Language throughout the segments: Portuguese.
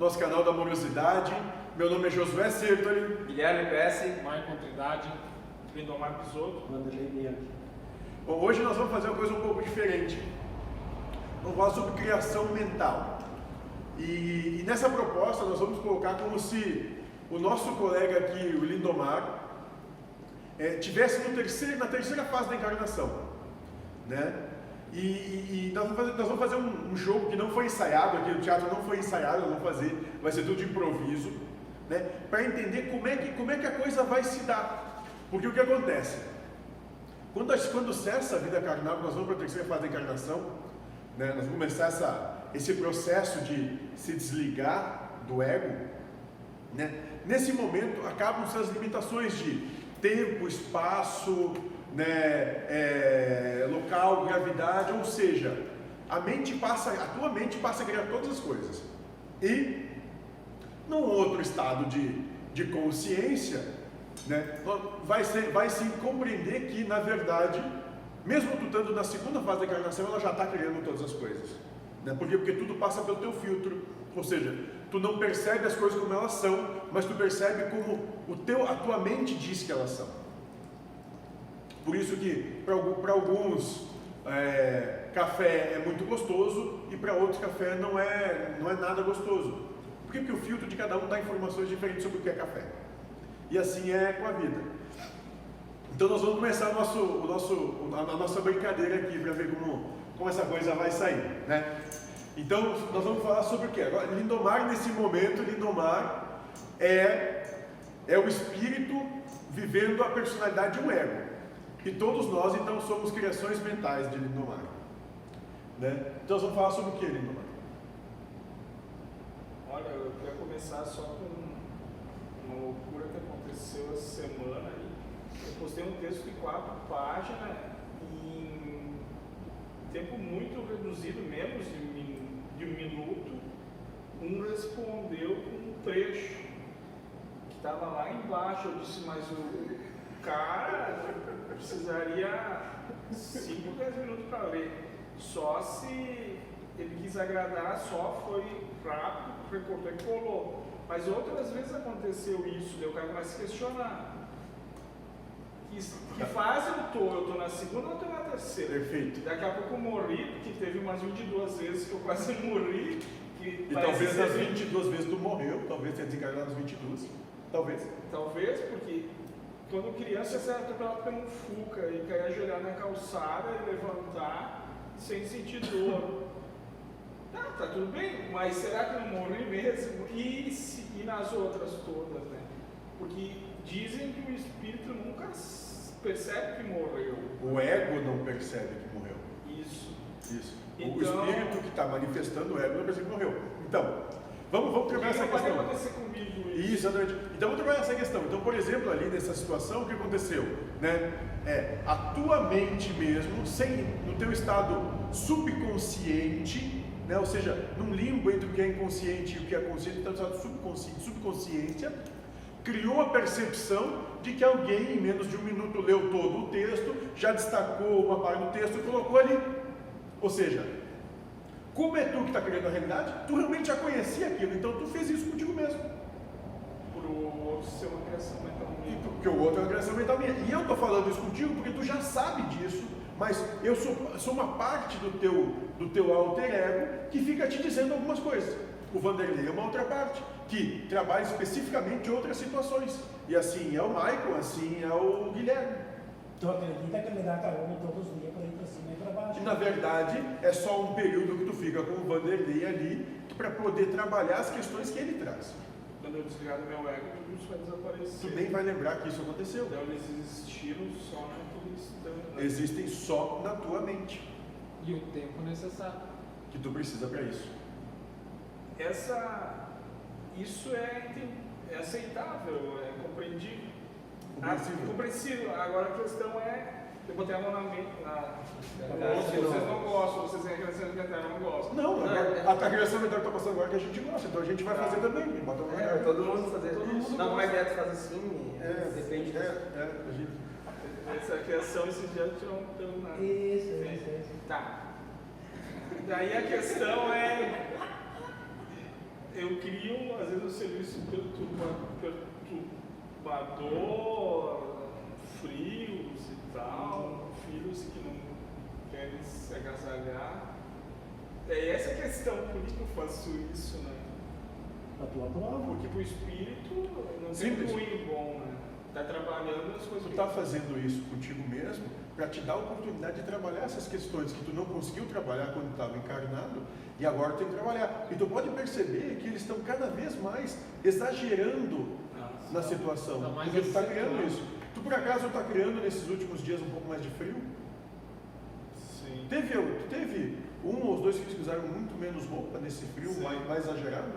nosso canal da Amorosidade. Meu nome é Josué Sertoli, Guilherme Pesce, Maicon Trindade, Lindomar Pisoto, Vanderlei Bianchi. Bom, hoje nós vamos fazer uma coisa um pouco diferente. Vamos falar sobre criação mental. E nessa proposta nós vamos colocar como se o nosso colega aqui, o Lindomar, tivesse na terceira fase da encarnação, né? E nós vamos fazer um jogo que não foi ensaiado aqui no teatro, não foi ensaiado, nós vamos fazer, vai ser tudo de improviso, né? Para entender como é que a coisa vai se dar. Porque o que acontece? Quando cessa a vida carnal, nós vamos para a terceira fase da encarnação, né? Nós vamos começar esse processo de se desligar do ego, né? Nesse momento acabam-se as limitações de tempo, espaço, né, local, gravidade, ou seja, a tua mente passa a criar todas as coisas. E num outro estado de consciência, né, vai se compreender que, na verdade, mesmo tu estando na segunda fase da encarnação, ela já está criando todas as coisas, né? Por quê? Porque tudo passa pelo teu filtro, ou seja, tu não percebe as coisas como elas são, mas tu percebe como a tua mente diz que elas são. Por isso que para alguns café é muito gostoso e para outros café não é nada gostoso. Por quê? Porque o filtro de cada um dá informações diferentes sobre o que é café. E assim é com a vida. Então nós vamos começar a nossa brincadeira aqui para ver como essa coisa vai sair, né? Então nós vamos falar sobre o que? Agora, Lindomar, nesse momento, Lindomar é o espírito vivendo a personalidade de um ego. E todos nós, então, somos criações mentais de Lindomar, né? Então nós vamos falar sobre o que, Lindomar? Olha, eu queria começar só com uma loucura que aconteceu essa semana aí. Eu postei um texto de 4 páginas em tempo muito reduzido, menos de um minuto. Um respondeu com um trecho que estava lá embaixo. Eu disse, mas o cara precisaria 5, 10 minutos para ler. Só se ele quis agradar, só foi rápido, recortou e colou. Mas outras vezes aconteceu isso, daí o cara começa a se questionar. Que fase eu tô na segunda ou eu tô na terceira? Perfeito. Daqui a pouco eu morri, porque teve umas 22 vezes que eu quase morri. E talvez as 22 vezes tu morreu, talvez tenha desencarnado as 22. Talvez. Talvez, porque quando criança você era atropelado por um Fuca e caía ajoelhar na calçada e levantar sem sentir dor. Tá tudo bem, mas será que eu não morri mesmo? E nas outras todas, né? Porque dizem que o espírito nunca percebe que morreu. O ego não percebe que morreu. Isso. Então, o espírito que está manifestando o ego não percebe que morreu. Então, vamos trabalhar essa questão. Pode acontecer comigo isso. Isso, exatamente. Então vamos trabalhar essa questão. Então, por exemplo, ali nessa situação, o que aconteceu? Né? A tua mente mesmo, no teu estado subconsciente, né? Ou seja, num limbo entre o que é inconsciente e o que é consciente, então, no estado subconsciência, criou a percepção de que alguém em menos de um minuto leu todo o texto, já destacou uma parte do texto e colocou ali. Ou seja, como é tu que está criando a realidade, tu realmente já conhecia aquilo, então tu fez isso contigo mesmo. Por o outro ser uma criação mental minha. Porque o outro é uma criação mental minha. E eu estou falando isso contigo porque tu já sabe disso, mas eu sou uma parte do teu alter ego que fica te dizendo algumas coisas. O Vanderlei é uma outra parte, que trabalha especificamente em outras situações. E assim é o Maicon, assim é o Guilherme. Tu acredita que me dá carona todos os dias para ir para cima e para baixo? E na verdade é só um período que tu fica com o Vanderlei ali para poder trabalhar as questões que ele traz. Quando eu desligar do meu ego, tudo isso vai desaparecer. Tu nem vai lembrar que isso aconteceu. Então eles existiram só naquele instante. Né? Existem só na tua mente. E o tempo necessário. Que tu precisa para isso. Isso é aceitável, é compreendível. Compreensível. Agora a questão é, eu botei a mão na mente, vocês não gostam, vocês têm a criação mental, não gostam. Não, a criação mental que está passando agora que a gente gosta, então a gente vai fazer também. Bota todo mundo fazer. Não, mas é faz assim, depende. Essa criação, esses dias tirou pelo nada. Isso. Tá. Daí a questão é eu crio, às vezes, um serviço perturbador, frios e tal, filhos que não querem se agasalhar. É essa a questão, por que eu faço isso, né? A tua prova. Porque pro espírito não tem Simples. ruim e bom, né? Tá trabalhando as coisas Tu que está fazendo isso contigo mesmo para te dar a oportunidade de trabalhar essas questões que tu não conseguiu trabalhar quando estava encarnado e agora tu tem que trabalhar. E tu pode perceber que eles estão cada vez mais exagerando na situação, Tá mais porque tu está aceitando. criando isso. Tu por acaso está criando nesses últimos dias um pouco mais de frio? Sim. Teve um ou os dois filhos que usaram muito menos roupa nesse frio Sim. mais exagerado?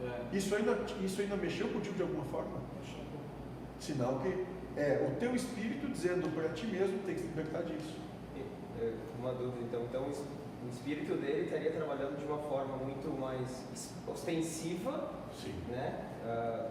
É. Isso ainda mexeu contigo de alguma forma? Sinal que é o teu espírito dizendo para ti mesmo tem que se libertar disso. Uma dúvida, então o espírito dele estaria trabalhando de uma forma muito mais ostensiva, Sim. né?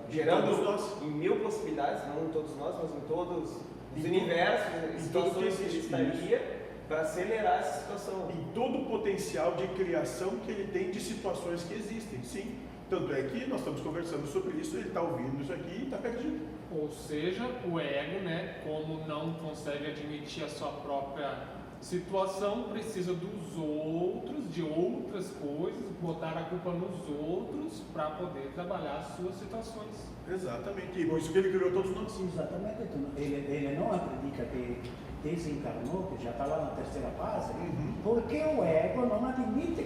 Em Gerando todos nós. em mil possibilidades, não em todos nós, mas em todos os Em universos, em em tudo situações que que ele existe, estaria para acelerar essa situação. Em todo o potencial de criação que ele tem de situações que existem, sim. Tanto é que nós estamos conversando sobre isso, ele está ouvindo isso aqui e está perdido. Ou seja, o ego, né, como não consegue admitir a sua própria situação, precisa dos outros, de outras coisas, botar a culpa nos outros para poder trabalhar as suas situações. Exatamente, e por isso que ele criou todos nós. Exatamente. Ele não acredita que desencarnou, que já está lá na terceira fase, Uhum. porque o ego não admite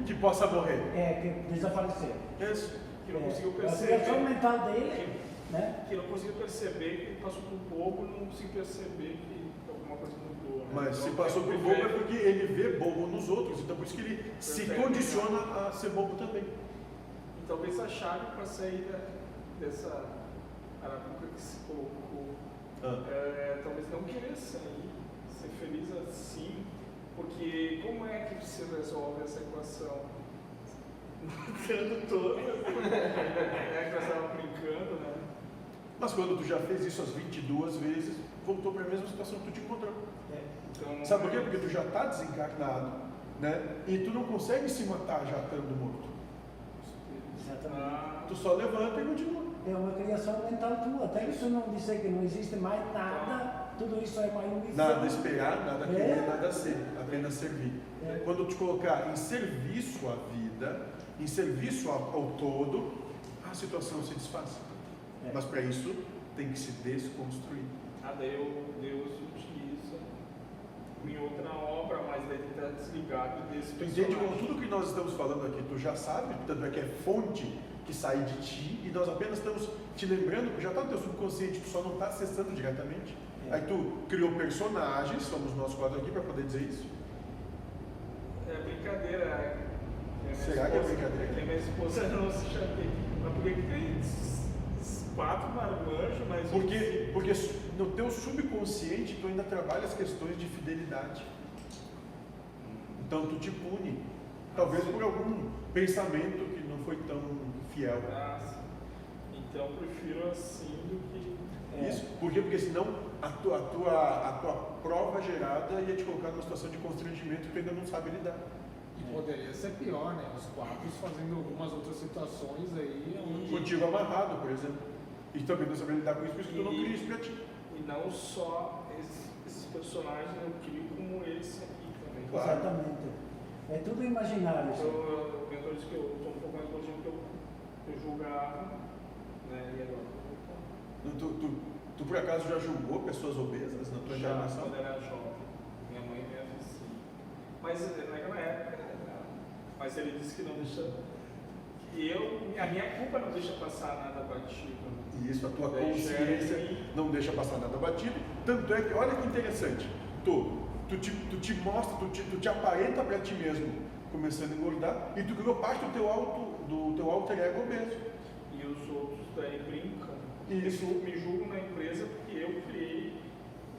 Que possa morrer. que desapareceu. Isso. Que não conseguiu A criação perceber. mental dele, né? Que não conseguiu perceber que ele passou por bobo, não conseguiu perceber que alguma coisa mudou. Né? Mas se Então, passou por tem que bobo é ver- porque ele vê bobo nos outros, então por isso que ele se Perfeito. condiciona a ser bobo também. E talvez a chave para sair dessa arapuca que se colocou talvez não querer sair, ser feliz assim, porque como é que se resolve essa equação? Matando todas, é que nós estávamos brincando, né? Mas quando tu já fez isso as 22 vezes, voltou para a mesma situação que tu te encontrou. Então, Sabe por quê? Porque tu já está desencarnado, né? E tu não consegue se matar já estando morto. Exatamente. Ah, Tu só levanta e continua. É uma criação mental tua. Até isso não dizer que não existe mais nada, tudo isso é uma ilusão. Nada esperar, nada querer, É. nada ser, apenas servir. É. Quando te colocar em serviço à vida, em serviço ao todo, a situação se desfaz. É. Mas para isso tem que se desconstruir. Deus utiliza em outra obra, mas daí está desligado desse Tu entende como personagem. tudo que nós estamos falando aqui, tu já sabe, tanto é que é fonte que sai de ti, e nós apenas estamos te lembrando que já está no teu subconsciente, tu só não está acessando diretamente. É. Aí tu criou personagens, somos nós quatro aqui para poder dizer isso. É brincadeira. Será que é brincadeira? Que a minha esposa não se chateia. Mas por que tem quatro marmanjos, mas Porque no teu subconsciente tu ainda trabalha as questões de fidelidade. Então tu te pune. Talvez por algum pensamento que não foi tão fiel. Então eu prefiro assim do que. É. Isso. Por quê? Porque senão a tua prova gerada ia te colocar numa situação de constrangimento que tu ainda não sabe lidar. E poderia ser pior, né? Os quatro fazendo algumas outras situações aí. Onde... Contigo amarrado, por exemplo. E também não saber lidar com isso, por isso que tu não cria isso pra ti. E não só esses personagens eu crio como esse aqui também. Claro. Exatamente. É tudo imaginário. Então, Assim. o mentor disse que eu estou um pouco mais longe do que eu julgava, né? E agora eu Tu por acaso já julgou pessoas obesas na tua já encarnação? quando era jovem. Minha mãe mesmo assim. Mas naquela época, mas ele disse que não deixa. Que a minha culpa não deixa passar nada batido. E isso, a tua Daí consciência gera em mim. não deixa passar nada batido. Tanto é que, olha que interessante, tu te mostra, tu te aparenta para ti mesmo, começando a engordar, e tu criou parte do teu alter ego obeso. E os outros daí brincam. Isso. Me julgam na empresa porque eu criei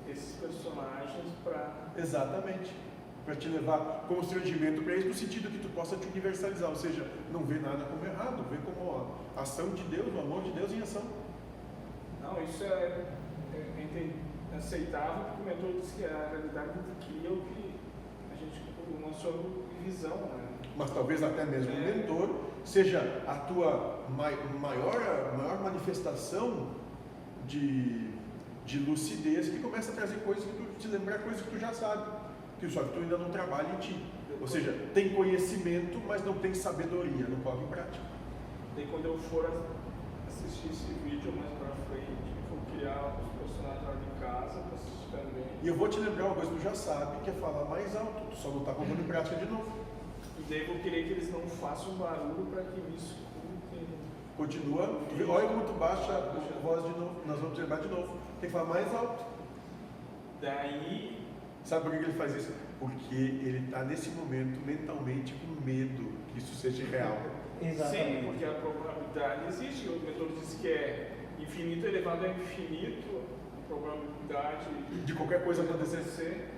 esses personagens para. Exatamente. Para te levar constrangimento para isso, no sentido que tu possa te universalizar, ou seja, não vê nada como errado, vê como a ação de Deus, o amor de Deus em ação. Não, isso é aceitável, porque o mentor disse que a realidade que cria é o que a uma sua visão, né? Mas talvez até mesmo o mentor seja a tua maior manifestação de lucidez, que começa a trazer coisas que tu te lembrar, coisas que tu já sabe, que só que tu ainda não trabalha em ti. Ou seja, tem conhecimento, mas não tem sabedoria, não coloca em prática. Daí quando eu for assistir esse vídeo mais pra frente, vou criar os personagens lá de casa pra assistir também. E eu vou te lembrar uma coisa que tu já sabe, que é falar mais alto, tu só não está colocando em prática de novo. E daí eu vou querer que eles não façam barulho para que me escutem. Continua, olha como tu baixa a voz de novo, nós vamos lembrar de novo, tem que falar mais alto. Daí, Sabe por que ele faz isso? Porque ele está nesse momento mentalmente com medo que isso seja real. sim, Exatamente. porque a probabilidade existe. O mentor diz que é infinito elevado a infinito, a probabilidade De qualquer coisa acontecer.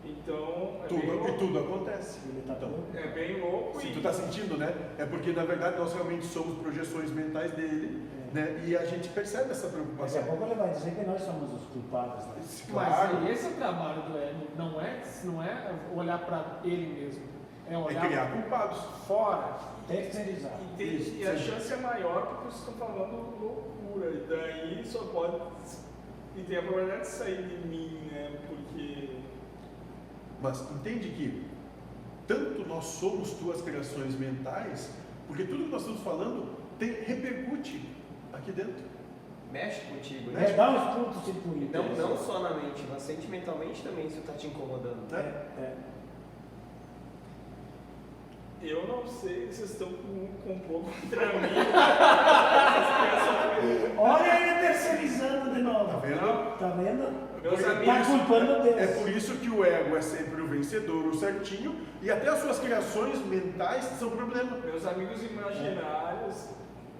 Então, Tudo, bem e louco. tudo acontece. Ele tá Então, todo- É bem louco se e tu está sentindo, né? É porque na verdade nós realmente somos projeções mentais dele, né? E a gente percebe essa Daqui a preocupação. pouco ele vai dizer que nós somos os culpados, né? Claro, Mas esse é o trabalho do ego, não é olhar para ele mesmo, é é olhar criar culpados. fora. Terceirizar. Isso, e a sim. chance é maior porque vocês estão falando loucura. E daí só pode. E tem a probabilidade de sair de mim, né? Porque. Mas entende que tanto nós somos tuas criações mentais, porque tudo que nós estamos falando repercute aqui dentro. Mexe contigo, né? É, dá uns curtos-circuitos. Não só na mente, mas sentimentalmente também isso está te incomodando. É. Eu não sei se vocês estão com um complô contra mim. Olha ele terceirizando de novo. Tá vendo? Tá vendo? Meus Porque amigos. Tá culpando Deus. É por isso que o ego é sempre o vencedor, o certinho, e até as suas criações mentais são problema. Meus amigos imaginários,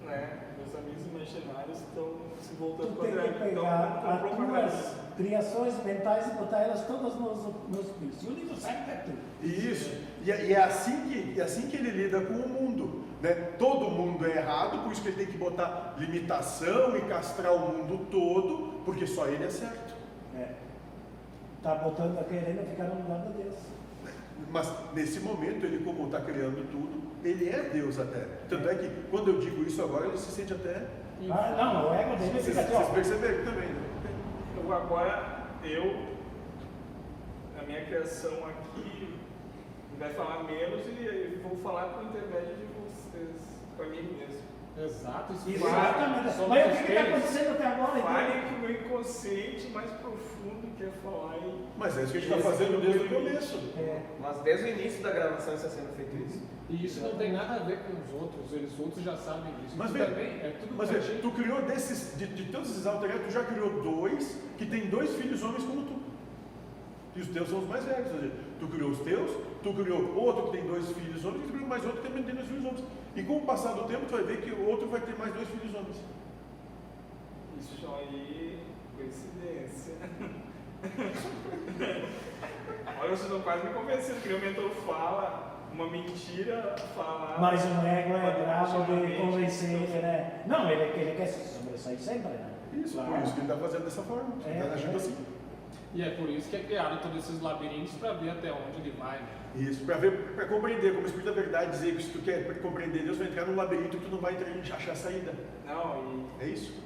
né? Meus amigos imaginários estão se voltando Tu tem contra que mim. Então, pegar as comprou contra mim. tuas criações mentais e botar elas todas nos filhos. E o livro certo é tu. Isso. E é assim que ele lida com o mundo. Né? Todo mundo é errado, por isso que ele tem que botar limitação e castrar o mundo todo, porque só ele é certo. É. Tá botando, querendo ficar no lugar de Deus. Mas nesse momento, ele, como está criando tudo, ele é Deus até. Tanto é que quando eu digo isso agora, ele se sente até. Ah, não, o ego dele Vocês fica aqui, ó. perceberam também, né? Eu agora, a minha criação aqui, vai falar menos e vou falar por intermédio de vocês, para mim mesmo. Exato, isso Exatamente. somos Mas o que está espelhos. acontecendo até agora? então? Falem que o meu inconsciente mais profundo quer falar e Mas é isso que a gente está fazendo desde o começo. É. Mas desde o início da gravação está sendo feito isso. E isso não tem nada a ver com os outros, os outros já sabem disso. Mas Isso veja, também é tudo Mas pra veja, gente. tu criou de todos esses alternados, tu já criou dois que tem 2 filhos homens como tu. E os teus são os mais velhos. Ou seja, tu criou os teus, tu criou outro que tem 2 filhos homens, e tu criou mais outro que também tem 2 filhos homens. E com o passar do tempo, tu vai ver que o outro vai ter mais 2 filhos homens. isso aí, coincidência. Olha, vocês estão quase me convencendo que o mentor fala uma mentira, fala. Mas o ego é bravo de convencer ele, né? Não, ele quer se sobressair sempre, né? Isso, Claro. por isso que ele está fazendo dessa forma. Ele está agindo assim. E é por isso que é criado todos esses labirintos para ver até onde ele vai. Né? Isso, para compreender, como o Espírito da Verdade dizer que se tu quer compreender Deus, vai entrar num labirinto que tu não vai entrar e achar a saída. Não, É isso?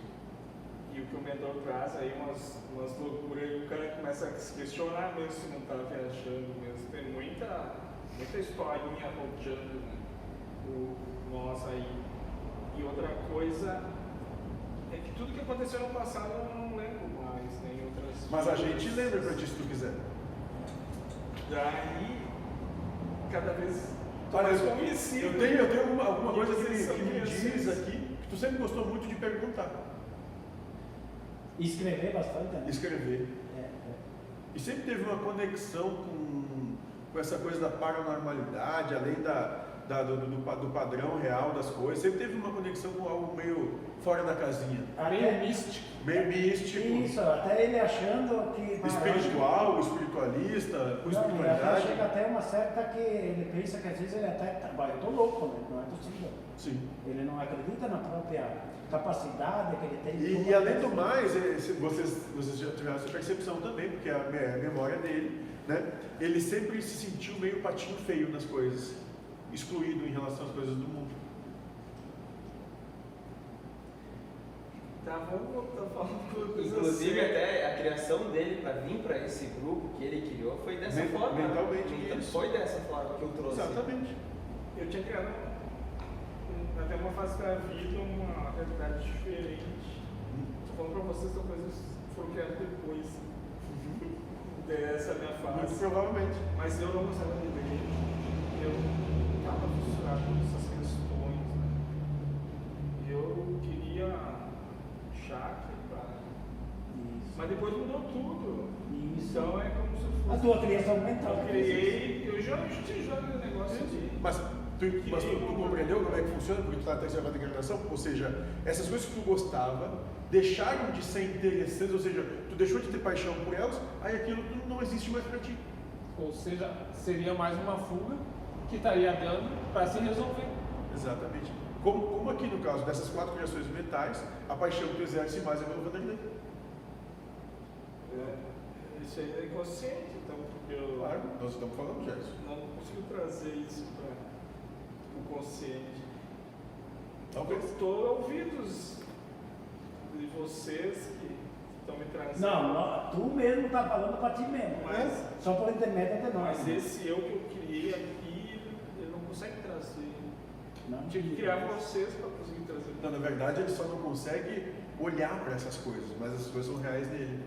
e o que o mentor traz aí, umas loucuras, e o cara começa a se questionar mesmo se não tá viajando mesmo. Tem muita historinha rodeando, né? Nós aí. E outra coisa é que tudo que aconteceu no passado eu não lembro mais, nem outras Mas a gente coisas. lembra pra ti se tu quiser. Daí, cada vez tô Olha, mais convencido. eu tenho alguma que coisa que vocês são me diz conhecidos. aqui, que tu sempre gostou muito de perguntar, E escrever bastante, né? escrever. É. E sempre teve uma conexão com essa coisa da paranormalidade, além do padrão real das coisas, sempre teve uma conexão com algo meio fora da casinha. Meio místico. Meio místico. Isso, até ele achando que... Espiritual, espiritualista, com Não, ele até espiritualidade. chega até uma certa que ele pensa que às vezes ele até... Eu tô louco, né? Não é possível. Sim. Ele não acredita na própria capacidade que ele tem. E além do mais, vocês já tiveram essa percepção também, porque a memória dele, né? Ele sempre se sentiu meio patinho feio nas coisas, excluído em relação às coisas do mundo. Tá, vamos voltar falando coisa Inclusive, séria. até a criação dele para vir para esse grupo que ele criou foi dessa forma. Mentalmente, Então, isso. foi dessa forma que eu trouxe. Exatamente. Eu tinha criado até uma fase da vida, uma realidade diferente. Tô falando pra vocês, são coisas que foram criadas depois dessa minha Muito fase. provavelmente. Mas eu não gostava de ler. Eu estava fissurado com essas questões. Né? Eu queria chakra, mas depois mudou tudo. Isso. Então é como se A fosse. tua criação mental. Eu criei, eu já jogo o negócio de. Mas tu compreendeu como é que funciona? Porque tu está até chamando de encarnação? Ou seja, essas coisas que tu gostava deixaram de ser interessantes, ou seja, tu deixou de ter paixão por elas, aí aquilo tudo não existe mais para ti. Ou seja, seria mais uma fuga que estaria dando para se resolver. Exatamente. Como aqui no caso dessas 4 criações mentais, a paixão que tu exerce mais é pelo Vanderlei. Isso aí é inconsciente, então, porque eu Claro, nós estamos falando, Gerson. não consigo trazer isso para o consciente. Talvez. Estou ouvidos de vocês que estão me trazendo. Não, tu mesmo tá falando para ti mesmo. Mas- Só por intermédio de nós. Mas esse eu que eu criei aqui, ele não consegue trazer. Não, Tinha que criar vocês para conseguir trazer. Então, na verdade, ele só não consegue olhar para essas coisas, mas as coisas são reais nele.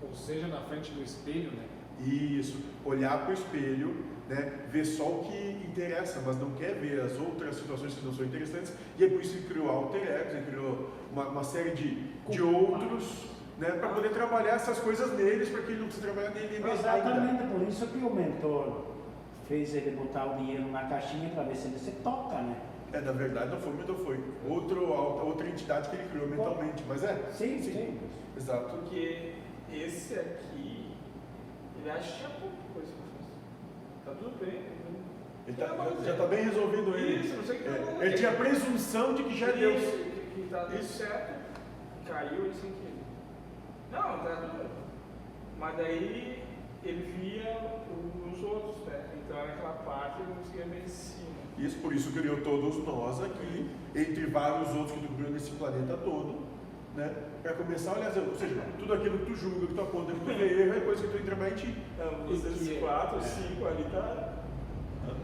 Ou seja, na frente do espelho, né? Isso, olhar para o espelho, né, ver só o que interessa, mas não quer ver as outras situações que não são interessantes, e é por isso que criou alter egos, ele criou uma série de outros, né, para poder trabalhar essas coisas neles, para que ele não precise trabalhar nele mesmo ainda. Exatamente, por isso que o mentor fez ele botar o dinheiro na caixinha para ver se ele se toca, né? Na verdade não foi o mentor, foi outra entidade que ele criou mentalmente, mas Sim. Exato. Porque esse aqui, ele acha que tinha pouca coisa para fazer. Tá tudo bem. Ele já está bem resolvido ele. Isso, não sei o que Ele tinha a presunção de que já é Deus. Que tá tudo certo. Caiu assim que. Não, tá tudo. Mas daí ele via os outros, né? Então era aquela parte que ele não conseguia ver em cima. Isso, por isso criou todos nós aqui, entre vários outros que tu criou nesse planeta todo, né? Para começar a olhar, ou seja, tudo aquilo que tu julga, que tu aponta, que tu vê erro, é coisa que tu tem que trabalhar em ti. Não, vocês que- 4, 5 ali tá.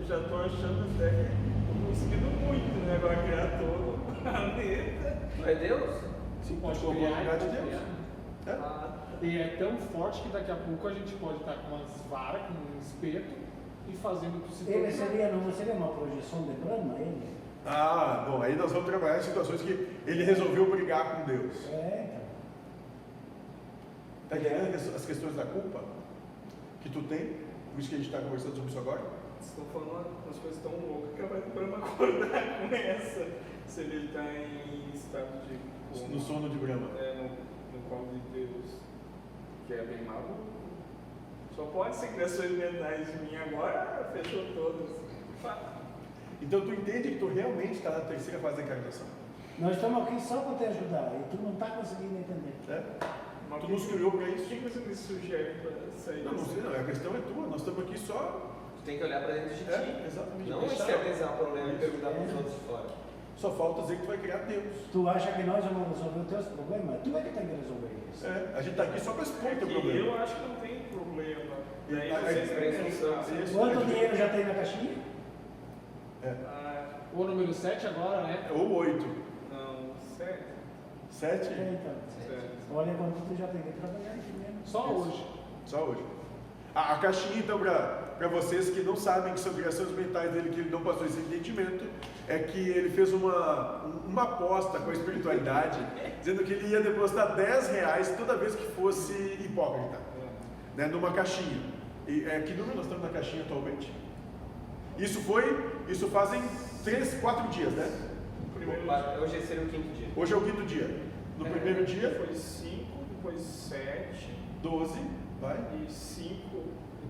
Eu já tô achando até que tô conseguindo muito, né? Agora criar todo o planeta. Tu é Deus? Sim, Pode tu colocou a criar, vontade de pode Deus. criar. É? Ah, E é tão forte que daqui a pouco a gente pode estar com umas varas, com um espeto e fazendo tu se Ele tornar. não seria uma projeção de Brahma, ele? Ah, bom, aí nós vamos trabalhar em situações que ele resolveu brigar com Deus. Então. Tá entendendo as questões da culpa que tu tem? Por isso que a gente está conversando sobre isso agora? vocês estão falando umas coisas tão loucas que vai para me acordar com essa. Se ele está em estado de coma, No sono de Brahma. no colo de Deus, que é bem maluco. Só pode ser criações mentais de mim agora, fechou todas. Então tu entende que tu realmente está na terceira fase da encarnação. Nós estamos aqui só para te ajudar e tu não está conseguindo entender. Né? Mas Tu nos criou para O isso. que você me sugere para sair Não sei não, a questão é tua, nós estamos aqui só. Tu tem que olhar pra dentro de ti. Exatamente. Não Deixar- externizar o problema e perguntar pros É. outros de fora. Só falta dizer que tu vai criar Deus. Tu acha que nós vamos resolver os teus problemas? Tu é que tem que resolver isso. A gente está aqui só para expor o teu que problema. eu acho que não tem problema. E aí Aí, vocês aí, pensam. isso. Quanto dinheiro já tem na caixinha? O número 7 agora, né? Ou 8. Não, 7. 7? Então, olha quanto tu já tem que trabalhar aqui mesmo. Só hoje. Só hoje. A caixinha, então, para vocês que não sabem que são criações mentais dele, que ele não passou esse entendimento, é que ele fez uma aposta com a espiritualidade, dizendo que ele ia depositar R$10 toda vez que fosse hipócrita, né, numa caixinha. E que número nós estamos na caixinha atualmente? Isso fazem 3, 4 dias, né? Hoje seria o 5º dia. Hoje é o 5º dia. No primeiro dia, Foi 5, depois 7, 12, vai, e 5,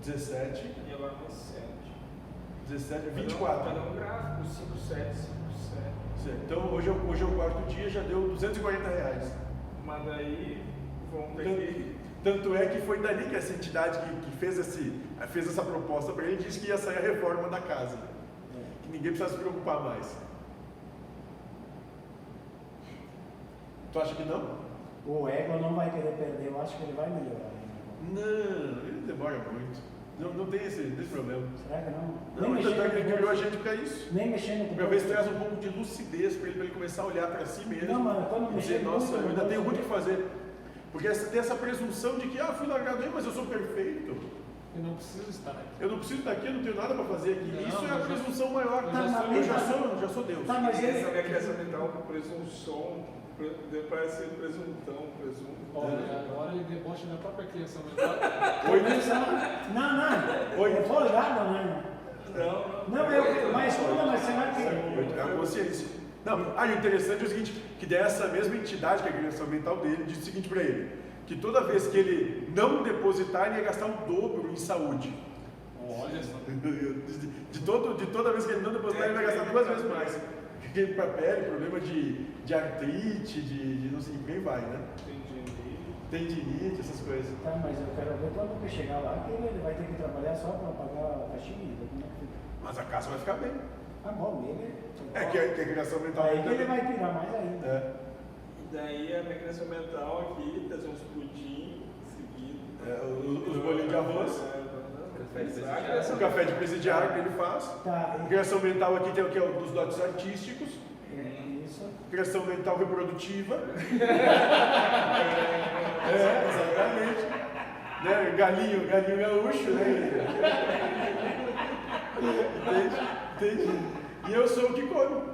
17, e agora mais 7. 17, Vai 24. dar um gráfico, 5, 7, 5, 7. Então hoje é o 4º dia, já deu R$240. Mas daí vamos ter que. Tanto é que foi dali que essa entidade que fez essa proposta para ele disse que ia sair a reforma da casa. Que ninguém precisa se preocupar mais. Tu acha que não? O ego não vai querer perder, eu acho que ele vai melhorar. Não, ele demora muito. Não tem esse problema. Será que não? Não, tanto é que ele criou a gente para isso. Nem mexendo com Porque às vezes traz um pouco de lucidez para ele começar a olhar para si mesmo. Não, mano, quando e mexer dizer, nossa, muito, eu ainda não tenho muito o sei. que fazer. Porque tem essa presunção de que, fui largado aí, mas eu sou perfeito. Eu não preciso estar aqui. Eu não preciso estar aqui, eu não tenho nada para fazer aqui. Não, Isso é a eu já- presunção maior. eu já sou- Eu já sou Deus. Tá, mas Essa ele. minha criação mental com presunção, parece ser presunto. Olha, agora ele debocha da própria criação mental. Não, Oi. eu tô ligado, né? Não, mas escuta, mas será que. É a consciência. Não, e o interessante é o seguinte, que dessa mesma entidade, que é a criação mental dele, diz o seguinte para ele, que toda vez que ele não depositar, ele ia gastar o dobro em saúde. Olha só. De toda vez que ele não depositar, ele vai gastar 2 vezes mais. Porque para pele, problema de artrite, de não sei, bem vai, né? Tendinite, essas coisas. Tá, mas eu quero ver quando que chegar lá, que ele vai ter que trabalhar só para pagar a caixinha. Como é que fica? Mas a casa vai ficar bem. Ah, bom, ele. É que a criação mental Aí que dele ele vai pirar mais ainda. É. E daí a minha criação mental aqui, trazer uns pudim seguido. Os bolinhos de arroz. O café de presidiário que ele faz. Tá, Criação mental aqui tem o que é dos dotes artísticos. isso. Criação mental reprodutiva. Exatamente. Né? Galinho gaúcho, né? Entende? E eu sou o que come.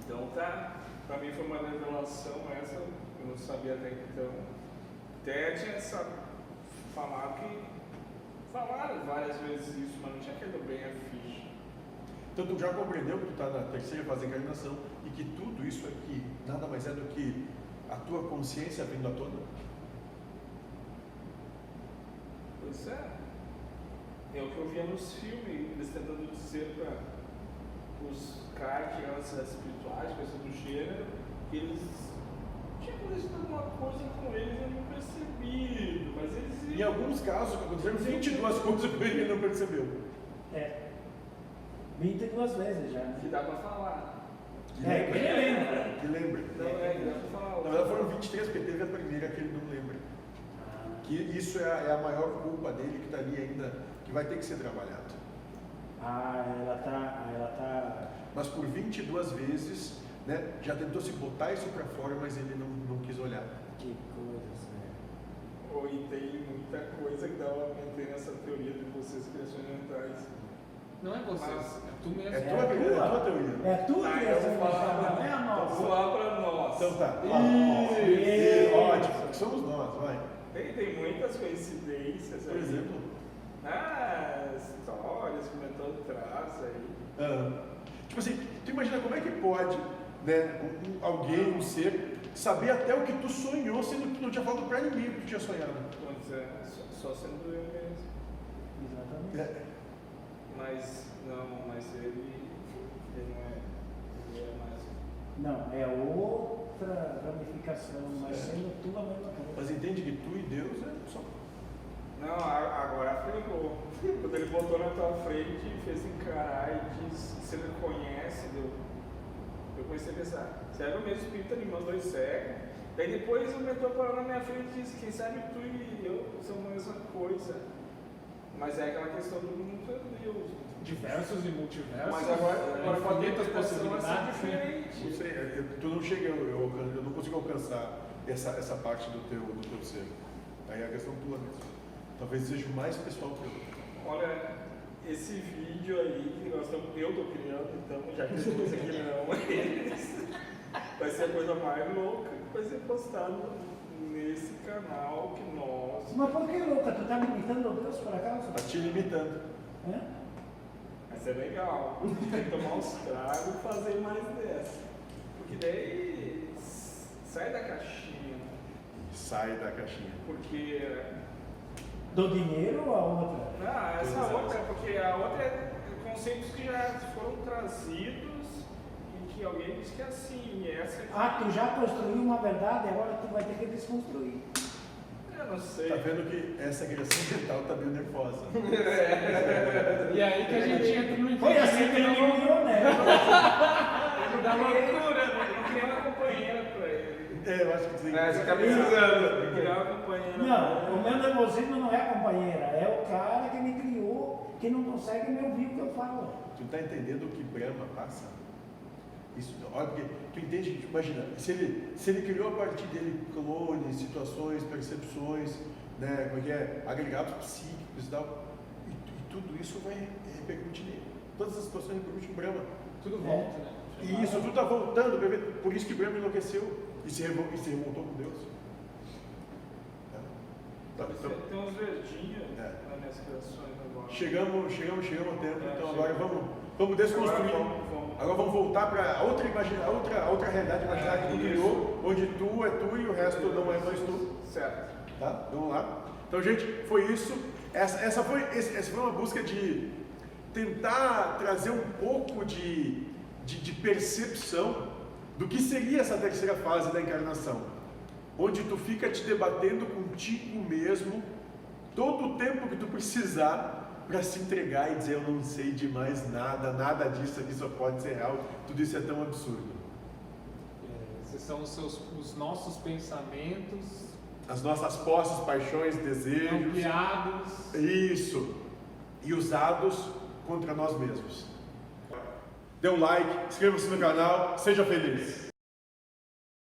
Então tá, pra mim foi uma revelação essa, eu não sabia até então. Até tinha falaram várias vezes isso, mas não tinha caído bem a ficha. Então tu já compreendeu que tu está na terceira fase da encarnação e que tudo isso aqui nada mais é do que a tua consciência vindo à tona? Pois é. É o que eu via nos filmes, eles tentando dizer para os caras que eram espirituais, coisas do gênero, que eles tinha acontecido alguma coisa com eles e eu não percebido, mas eles... Em alguns casos aconteceram 22 coisas que ele não percebeu. 22 vezes já, né? Que dá para falar. Que Que ele lembra. Que lembra. Não, que dá para falar. Na verdade foram 23 porque teve a primeira que ele não lembra. Que isso é a maior culpa dele que está ali ainda, que vai ter que ser trabalhado. Ela tá. Mas por 22 vezes, né, já tentou se botar isso para fora, mas ele não quis olhar. Que coisa, sério. Ou e tem muita coisa que dá pra manter nessa teoria de vocês criações mentais. Não é vocês, é tu mesmo. É tua teoria. É tua Ah, criação eu vou falar mental, não é a Vou nossa. falar pra nós. Então tá. Isso. Ótimo, somos nós, vai. Tem muitas coincidências Por aí. exemplo. Histórias que o mentor traz aí. Tipo assim, tu imagina como é que pode, né, alguém, um ser, saber até o que tu sonhou, sendo que tu não tinha falado pra ninguém o que tu tinha sonhado. Pois é, só sendo eu mesmo. Exatamente. Mas ele não é. Ele é mais. Não, é outra ramificação, mas sendo tudo a mesma coisa. Mas entende que tu e Deus é só. Não, agora fregou. Quando ele botou na tua frente e fez encarar e disse, você me conhece, eu comecei a pensar, será o mesmo espírito animando 2 cegos? Daí depois o mentor parou na minha frente e disse, quem sabe tu e eu somos a mesma coisa. Mas é aquela questão do mundo é Deus. Diversos e multiversos. Mas agora pode ter infinitas possibilidades possibilidades. Né? diferentes. Não sei, tu não chega, eu não consigo alcançar essa parte do teu ser. Aí é a questão tua mesmo. Talvez seja o mais pessoal que eu. Olha, esse vídeo aí que eu estou criando, então, já que vocês aqui não, vai ser a coisa mais louca que vai ser postado nesse canal que nós. Mas por que, Luca? Tu tá limitando Deus por acaso? Está te limitando. Hã? Mas é legal. Tem que tomar uns tragos e fazer mais dessa. Porque daí sai da caixinha. Sai da caixinha. Porque. Do dinheiro ou a outra? Não, essa Coisas outra, porque a outra é conceitos que já foram trazidos e que alguém disse que é assim. E essa aqui, Ah, tu já construiu uma verdade, agora tu vai ter que desconstruir. eu não sei. Tá vendo que essa criação mental tá meio nervosa. E aí que a gente entra no Foi assim que ele criou, né? Da loucura, né? Eu queria uma companheira pra ele. Eu acho que sim. Você fica precisando. Eu queria uma companheira. Não, o meu nervosismo não é a companheira, é o cara que me criou, que não consegue me ouvir o que eu falo. Tu tá entendendo o que Brahma passa? Isso, olha, porque tu entende, imagina, se ele criou a partir dele clones, situações, percepções, né, como é que é, agregados psíquicos e tal, e tudo isso vai repercutir nele. Todas as situações repercutem em Brahma. Tudo volta, né? E isso tudo tá voltando, por isso que Brahma enlouqueceu e se revoltou com Deus. Tá? Então, Tem uns verdinhos É. nas minhas criações agora. chegamos ao tempo, É, então chegamos. agora vamos desconstruir. Agora vamos. Agora vamos voltar para a outra realidade imaginária que tu Isso. criou, onde tu é tu e o resto não é mais tu. Certo. Tá? Vamos lá? Então, gente, foi isso. Essa foi uma busca de tentar trazer um pouco de percepção do que seria essa terceira fase da encarnação, onde tu fica te debatendo contigo mesmo todo o tempo que tu precisar para se entregar e dizer: eu não sei de mais nada disso aqui só pode ser real, tudo isso é tão absurdo. Esses são os nossos pensamentos As nossas posses, paixões, desejos, ampliados. isso, e usados contra nós mesmos. Dê um like, inscreva-se no canal, seja feliz.